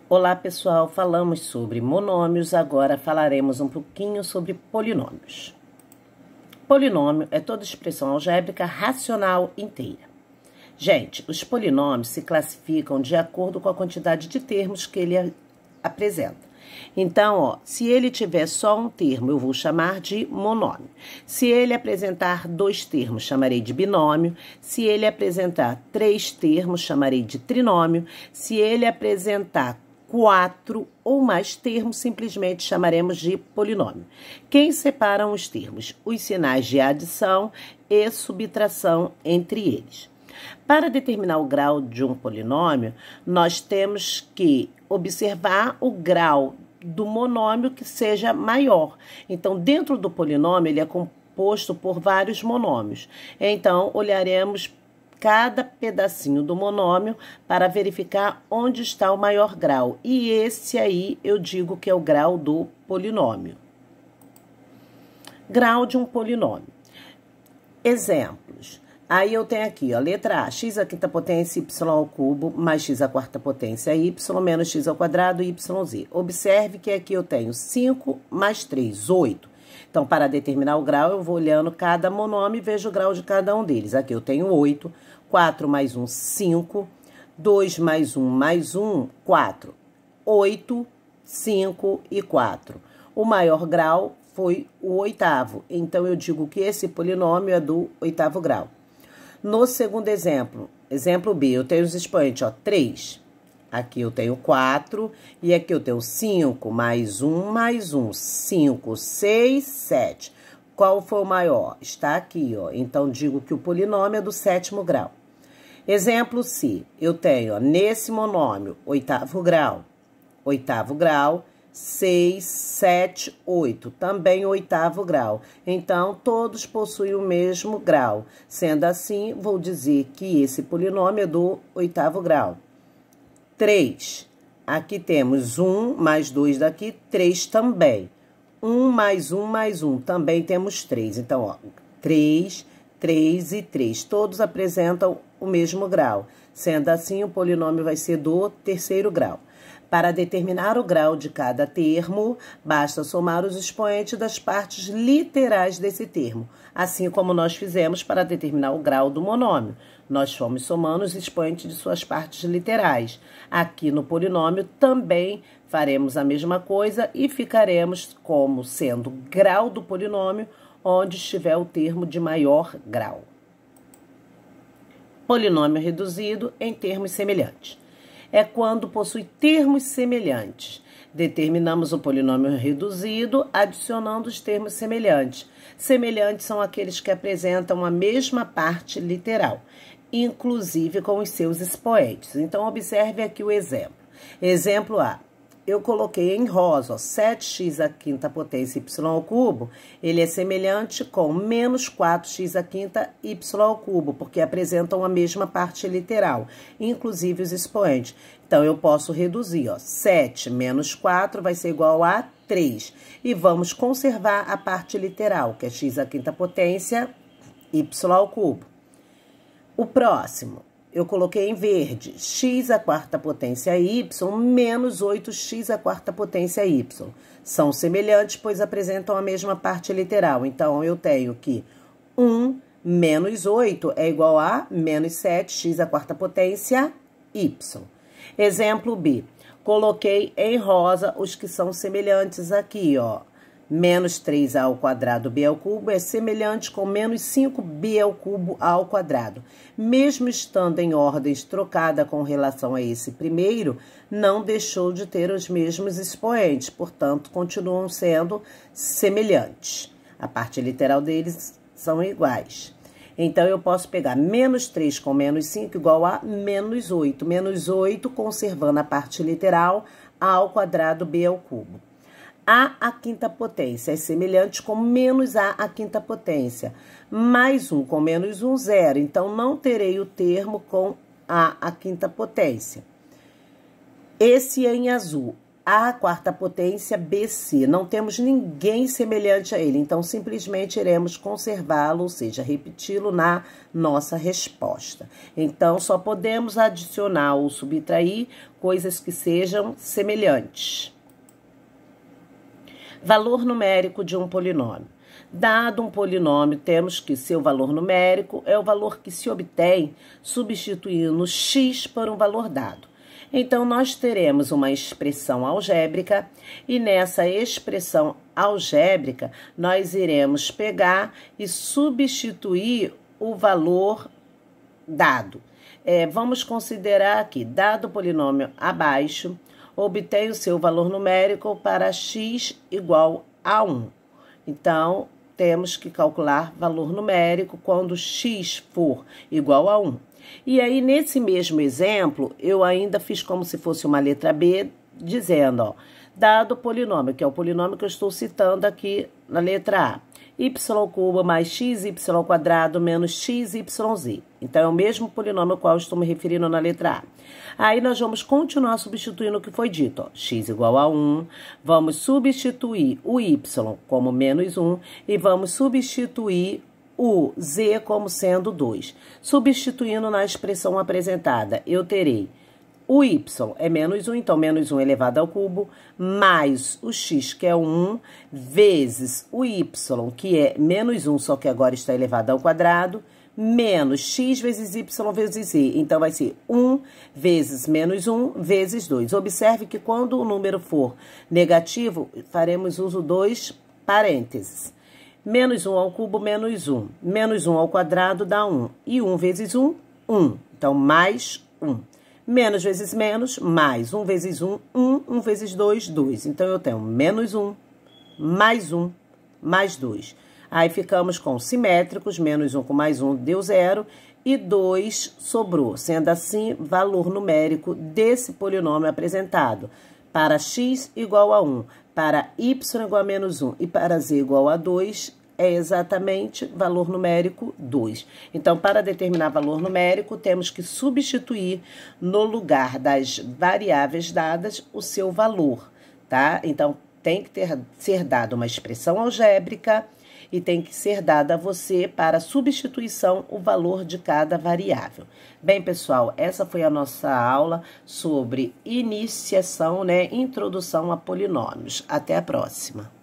Olá pessoal, falamos sobre monômios, agora falaremos um pouquinho sobre polinômios. Polinômio é toda expressão algébrica racional inteira. Gente, os polinômios se classificam de acordo com a quantidade de termos que ele apresenta. Então, se ele tiver só um termo, eu vou chamar de monômio. Se ele apresentar dois termos, chamarei de binômio. Se ele apresentar três termos, chamarei de trinômio. Se ele apresentar quatro ou mais termos, simplesmente chamaremos de polinômio. Quem separam os termos? Os sinais de adição e subtração entre eles. Para determinar o grau de um polinômio, nós temos que observar o grau do monômio que seja maior. Então, dentro do polinômio, ele é composto por vários monômios. Então, olharemos cada pedacinho do monômio para verificar onde está o maior grau. E esse aí eu digo que é o grau do polinômio. Grau de um polinômio. Exemplos. Aí eu tenho aqui, ó, letra A, x à quinta potência, y ao cubo, mais x à quarta potência, y, menos x ao quadrado, yz. Observe que aqui eu tenho 5 mais 3, 8. Então, para determinar o grau, eu vou olhando cada monômio e vejo o grau de cada um deles. Aqui eu tenho 8, 4 mais 1, 5, 2 mais 1, 4. 8, 5 e 4. O maior grau foi o oitavo. Então, eu digo que esse polinômio é do oitavo grau. No segundo exemplo, exemplo B, eu tenho os expoentes, ó, 3. Aqui eu tenho 4 e aqui eu tenho 5 mais 1, 5, 6, 7. Qual foi o maior? Está aqui, ó. Então, digo que o polinômio é do sétimo grau. Exemplo C, eu tenho, ó, nesse monômio, oitavo grau, 6, 7, 8, também oitavo grau. Então, todos possuem o mesmo grau. Sendo assim, vou dizer que esse polinômio é do oitavo grau. 3, aqui temos 1 mais 2 daqui, 3 também. 1 mais 1, também temos 3. Então, ó, 3, 3 e 3, todos apresentam o mesmo grau. Sendo assim, o polinômio vai ser do terceiro grau. Para determinar o grau de cada termo, basta somar os expoentes das partes literais desse termo, assim como nós fizemos para determinar o grau do monômio. Nós fomos somando os expoentes de suas partes literais. Aqui no polinômio também faremos a mesma coisa e ficaremos como sendo grau do polinômio onde estiver o termo de maior grau. Polinômio reduzido em termos semelhantes. É quando possui termos semelhantes. Determinamos o polinômio reduzido adicionando os termos semelhantes. Semelhantes são aqueles que apresentam a mesma parte literal, inclusive com os seus expoentes. Então, observe aqui o exemplo. Exemplo A. Eu coloquei em rosa, ó, 7x à quinta potência y ao cubo, ele é semelhante com menos 4x à quinta y ao cubo, porque apresentam a mesma parte literal, inclusive os expoentes. Então, eu posso reduzir, ó, 7 menos 4 vai ser igual a 3. E vamos conservar a parte literal, que é x à quinta potência y ao cubo. O próximo. Eu coloquei em verde, x à quarta potência y menos 8x à quarta potência y. São semelhantes, pois apresentam a mesma parte literal. Então, eu tenho que 1 menos 8 é igual a menos 7x à quarta potência y. Exemplo B. Coloquei em rosa os que são semelhantes aqui, ó. Menos 3a ao quadrado b ao cubo é semelhante com menos 5b ao cubo ao quadrado. Mesmo estando em ordens trocada com relação a esse primeiro, não deixou de ter os mesmos expoentes, portanto, continuam sendo semelhantes. A parte literal deles são iguais. Então, eu posso pegar menos 3 com menos 5 igual a menos 8. Menos 8 conservando a parte literal a ao quadrado b ao cubo. A à quinta potência é semelhante com menos a à quinta potência. Mais 1 com menos 1, 0. Então, não terei o termo com a à quinta potência. Esse é em azul. A quarta potência BC. Não temos ninguém semelhante a ele, então simplesmente iremos conservá-lo, ou seja, repeti-lo na nossa resposta. Então, só podemos adicionar ou subtrair coisas que sejam semelhantes. Valor numérico de um polinômio. Dado um polinômio, temos que seu valor numérico é o valor que se obtém substituindo x por um valor dado. Então, nós teremos uma expressão algébrica e nessa expressão algébrica nós iremos pegar e substituir o valor dado. Vamos considerar aqui, dado o polinômio abaixo, obtém o seu valor numérico para x igual a 1. Então, temos que calcular valor numérico quando x for igual a 1. E aí, nesse mesmo exemplo, eu ainda fiz como se fosse uma letra B, dizendo, ó, dado o polinômio, que é o polinômio que eu estou citando aqui na letra A, y³ mais xy² menos xyz. Então, é o mesmo polinômio ao qual eu estou me referindo na letra A. Aí, nós vamos continuar substituindo o que foi dito, ó, x igual a 1, vamos substituir o y como menos 1 e vamos substituir o z como sendo 2. Substituindo na expressão apresentada, eu terei o y é menos 1, então menos 1 elevado ao cubo, mais o x, que é 1, vezes o y, que é menos 1, só que agora está elevado ao quadrado, menos x vezes y vezes z. Então, vai ser 1 vezes menos 1 vezes 2. Observe que quando o número for negativo, faremos uso dos parênteses. Menos 1 ao cubo, menos 1. Menos 1 ao quadrado dá 1. E 1 vezes 1, 1. Então, mais 1. Menos vezes menos, mais 1 vezes 1, 1. 1 vezes 2, 2. Então, eu tenho menos 1, mais 1, mais 2. Aí, ficamos com simétricos, menos 1 com mais 1 deu 0. E 2 sobrou. Sendo assim, valor numérico desse polinômio apresentado. Para x igual a 1, para y igual a menos 1 e para z igual a 2, é exatamente valor numérico 2. Então, para determinar valor numérico, temos que substituir no lugar das variáveis dadas o seu valor, tá? Então, tem que ser dada uma expressão algébrica e tem que ser dada a você para substituição o valor de cada variável. Bem, pessoal, essa foi a nossa aula sobre iniciação, introdução a polinômios. Até a próxima.